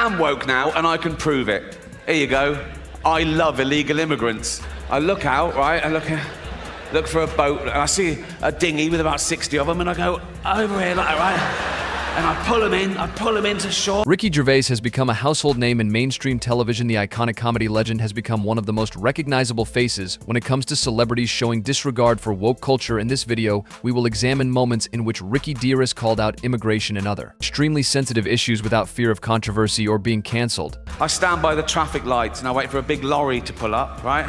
am woke now, and I can prove it. Here you go. I love illegal immigrants. I look out, right, I look for a boat, and I see a dinghy with about 60 of them, and I go over here, like, right? And I pull them into shore. Ricky Gervais has become a household name in mainstream television. The iconic comedy legend has become one of the most recognizable faces when it comes to celebrities showing disregard for woke culture. In this video, we will examine moments in which Ricky Gervais called out immigration and other extremely sensitive issues without fear of controversy or being cancelled. I stand by the traffic lights and I wait for a big lorry to pull up, right?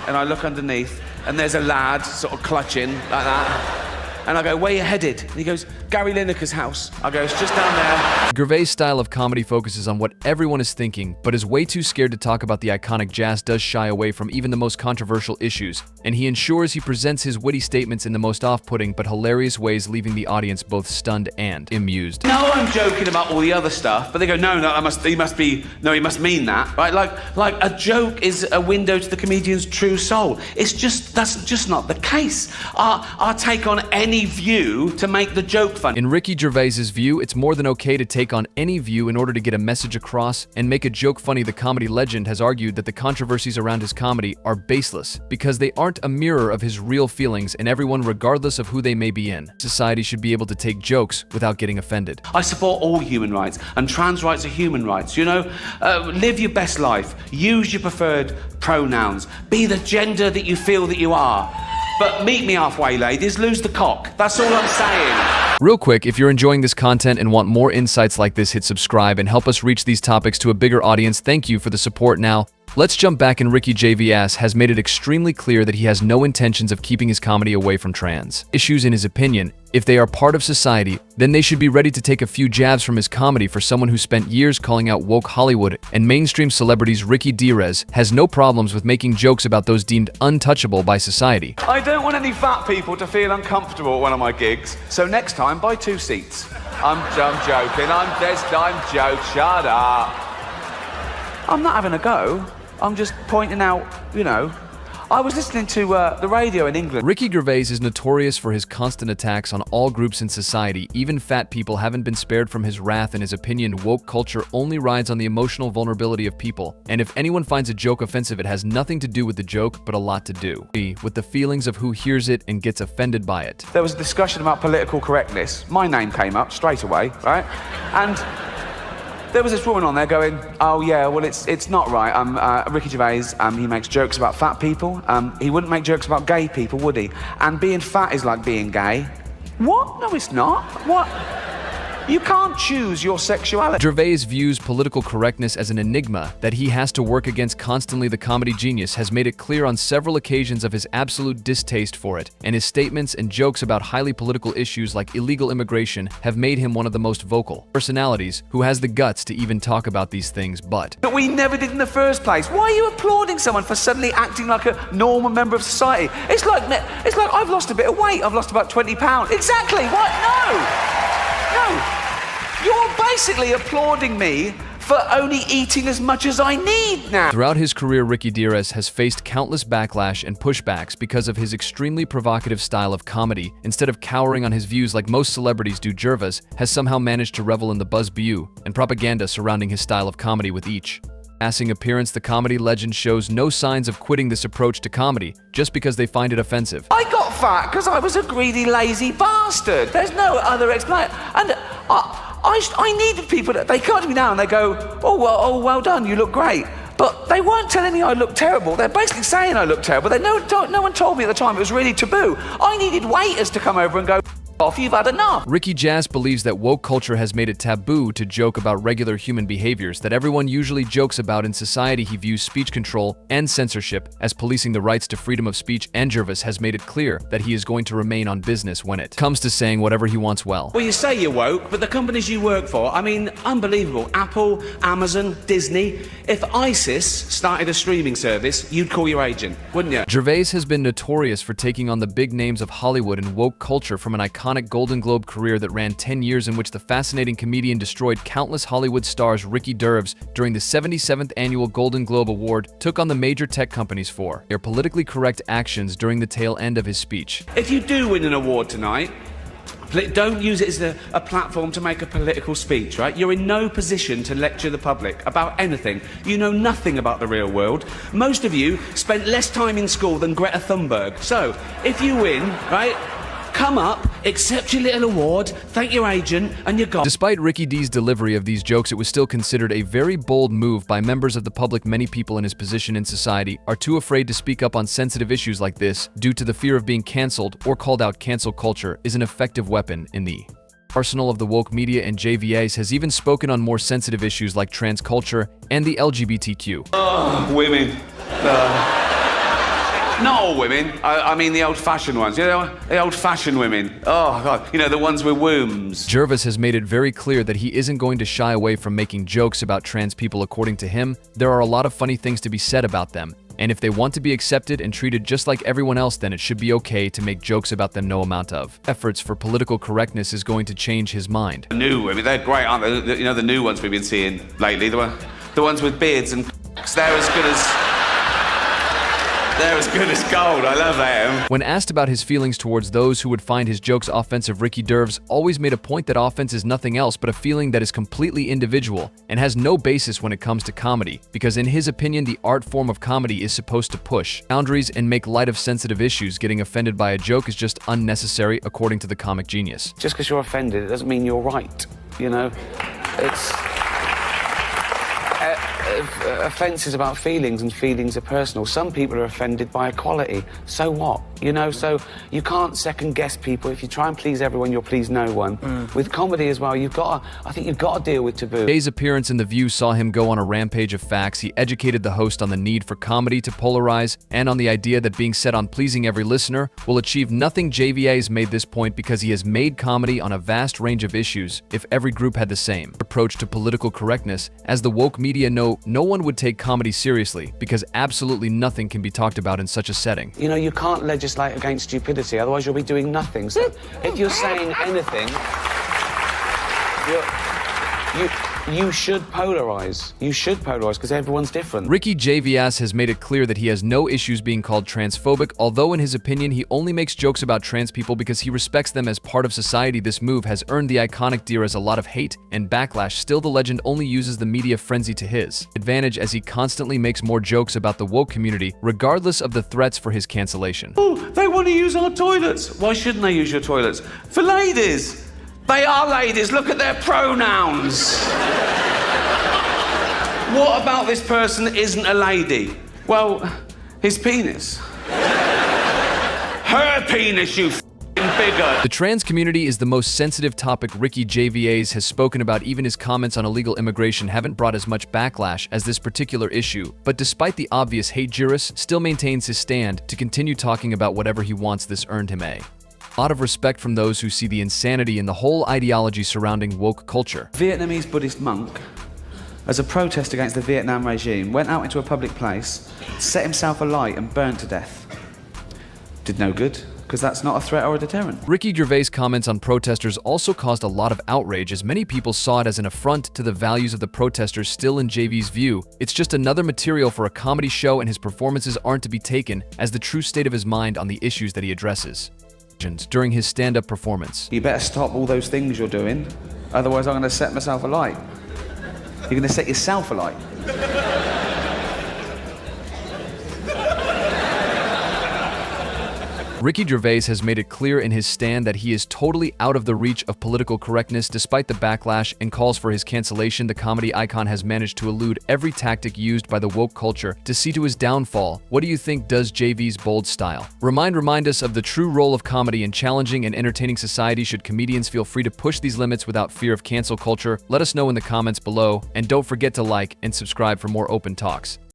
And I look underneath and there's a lad sort of clutching like that. And I go, where you headed? And he goes, Gary Lineker's house. I go, it's just down there. Gervais' style of comedy focuses on what everyone is thinking, but is way too scared to talk about the iconic jazz. Does shy away from even the most controversial issues, and he ensures he presents his witty statements in the most off-putting but hilarious ways, leaving the audience both stunned and amused. No, I'm joking about all the other stuff, but they go, no, he must mean that, right? Like a joke is a window to the comedian's true soul. That's just not the case. Our take on any view to make the joke funny. In Ricky Gervais's view, it's more than okay to take on any view in order to get a message across and make a joke funny. The comedy legend has argued that the controversies around his comedy are baseless because they aren't a mirror of his real feelings, and everyone, regardless of who they may be in society, should be able to take jokes without getting offended. I support all human rights, and trans rights are human rights, you know? Live your best life, use your preferred pronouns, be the gender that you feel that you are. But meet me halfway, ladies, lose the cock. That's all I'm saying. Real quick, if you're enjoying this content and want more insights like this, hit subscribe and help us reach these topics to a bigger audience. Thank you for the support. Now, let's jump back. And Ricky Gervais has made it extremely clear that he has no intentions of keeping his comedy away from trans issues. In his opinion, if they are part of society, then they should be ready to take a few jabs from his comedy. For someone who spent years calling out woke Hollywood and mainstream celebrities, Ricky Gervais has no problems with making jokes about those deemed untouchable by society. I don't want any fat people to feel uncomfortable at one of my gigs, so next time buy 2 seats. I'm joking, I'm joking, shut up. I'm not having a go, I'm just pointing out, you know, I was listening to the radio in England. Ricky Gervais is notorious for his constant attacks on all groups in society. Even fat people haven't been spared from his wrath. In his opinion, woke culture only rides on the emotional vulnerability of people. And if anyone finds a joke offensive, it has nothing to do with the joke, but a lot to do with the feelings of who hears it and gets offended by it. There was a discussion about political correctness. My name came up straight away, right? And there was this woman on there going, oh yeah, well it's not right. Ricky Gervais, he makes jokes about fat people. He wouldn't make jokes about gay people, would he? And being fat is like being gay. What? No, it's not. What? You can't choose your sexuality. Gervais views political correctness as an enigma that he has to work against constantly. The comedy genius has made it clear on several occasions of his absolute distaste for it, and his statements and jokes about highly political issues like illegal immigration have made him one of the most vocal personalities who has the guts to even talk about these things. But we never did in the first place. Why are you applauding someone for suddenly acting like a normal member of society? It's like I've lost a bit of weight. I've lost about 20 pounds. Exactly. What? No. You're basically applauding me for only eating as much as I need now. Throughout his career, Ricky Gervais has faced countless backlash and pushbacks because of his extremely provocative style of comedy. Instead of cowering on his views like most celebrities do, Gervais has somehow managed to revel in the buzz and propaganda surrounding his style of comedy. With each passing appearance, the comedy legend shows no signs of quitting this approach to comedy just because they find it offensive. I got fat because I was a greedy, lazy bastard. There's no other explanation. And I needed people that they come to me now and they go, oh well done, you look great. But they weren't telling me I looked terrible. They're basically saying I look terrible. No one told me at the time. It was really taboo. I needed waiters to come over and go, off, you've had enough. Ricky Gervais believes that woke culture has made it taboo to joke about regular human behaviors that everyone usually jokes about in society. He views speech control and censorship as policing the rights to freedom of speech, and Gervais has made it clear that he is going to remain on business when it comes to saying whatever he wants. Well, you say you're woke, but the companies you work for, I mean, unbelievable. Apple, Amazon, Disney. If ISIS started a streaming service, you'd call your agent, wouldn't you? Gervais has been notorious for taking on the big names of Hollywood and woke culture. From an iconic Golden Globe career that ran 10 years, in which the fascinating comedian destroyed countless Hollywood stars, Ricky Gervais, during the 77th annual Golden Globe Award, took on the major tech companies for their politically correct actions during the tail end of his speech. If you do win an award tonight, Don't use it as a platform to make a political speech, right? You're in no position to lecture the public about anything. You know nothing about the real world. Most of you spent less time in school than Greta Thunberg. So, if you win, right, come up, accept your little award, thank your agent, and you're gone. Despite Ricky D's delivery of these jokes, it was still considered a very bold move by members of the public. Many people in his position in society are too afraid to speak up on sensitive issues like this due to the fear of being cancelled or called out. Cancel culture is an effective weapon in the arsenal of the woke media, and Gervais has even spoken on more sensitive issues like trans culture and the LGBTQ. Oh, women. Not all women. I mean the old-fashioned ones. You know, the old-fashioned women. Oh, God. You know, the ones with wombs. Gervais has made it very clear that he isn't going to shy away from making jokes about trans people. According to him, there are a lot of funny things to be said about them, and if they want to be accepted and treated just like everyone else, then it should be okay to make jokes about them. No amount of efforts for political correctness is going to change his mind. The new women, they're great, aren't they? You know, the new ones we've been seeing lately, the ones with beards and they're as good as... They're as good as gold. I love them. When asked about his feelings towards those who would find his jokes offensive, Ricky Gervais always made a point that offense is nothing else but a feeling that is completely individual and has no basis when it comes to comedy, because in his opinion, the art form of comedy is supposed to push boundaries and make light of sensitive issues. Getting offended by a joke is just unnecessary, according to the comic genius. Just because you're offended, it doesn't mean you're right, you know? It's... offence is about feelings, and feelings are personal. Some people are offended by equality. So what? You know, so you can't second-guess people. If you try and please everyone, you'll please no one. With comedy as well, I think you've got to deal with taboo. Today's appearance in The View saw him go on a rampage of facts. He educated the host on the need for comedy to polarize and on the idea that being set on pleasing every listener will achieve nothing. Gervais made this point because he has made comedy on a vast range of issues. If every group had the same approach to political correctness as the woke media, no one would take comedy seriously, because absolutely nothing can be talked about in such a setting. You know, you can't legislate against stupidity, otherwise you'll be doing nothing. So if you're saying anything, you should polarize. You should polarize because everyone's different. Ricky Gervais has made it clear that he has no issues being called transphobic, although in his opinion he only makes jokes about trans people because he respects them as part of society. This move has earned the iconic deer as a lot of hate and backlash. Still, the legend only uses the media frenzy to his advantage as he constantly makes more jokes about the woke community, regardless of the threats for his cancellation. Oh, they want to use our toilets. Why shouldn't they use your toilets? For ladies. They are ladies. Look at their pronouns. What about this person isn't a lady? Well, his penis. Her penis, you bigger. The trans community is the most sensitive topic Ricky Gervais has spoken about. Even his comments on illegal immigration haven't brought as much backlash as this particular issue. But despite the obvious hate, Gervais still maintains his stand to continue talking about whatever he wants. This earned him a lot of respect from those who see the insanity in the whole ideology surrounding woke culture. Vietnamese Buddhist monk, as a protest against the Vietnam regime, went out into a public place, set himself alight and burnt to death. Did no good, because that's not a threat or a deterrent. Ricky Gervais' comments on protesters also caused a lot of outrage, as many people saw it as an affront to the values of the protesters. Still, in Gervais' view, it's just another material for a comedy show, and his performances aren't to be taken as the true state of his mind on the issues that he addresses. During his stand-up performance, You better stop all those things you're doing, otherwise I'm going to set myself alight. You're going to set yourself alight. Ricky Gervais has made it clear in his stand that he is totally out of the reach of political correctness. Despite the backlash and calls for his cancellation, the comedy icon has managed to elude every tactic used by the woke culture to see to his downfall. What do you think? Does Gervais' bold style remind us of the true role of comedy in challenging and entertaining society? Should comedians feel free to push these limits without fear of cancel culture? Let us know in the comments below, and don't forget to like and subscribe for more open talks.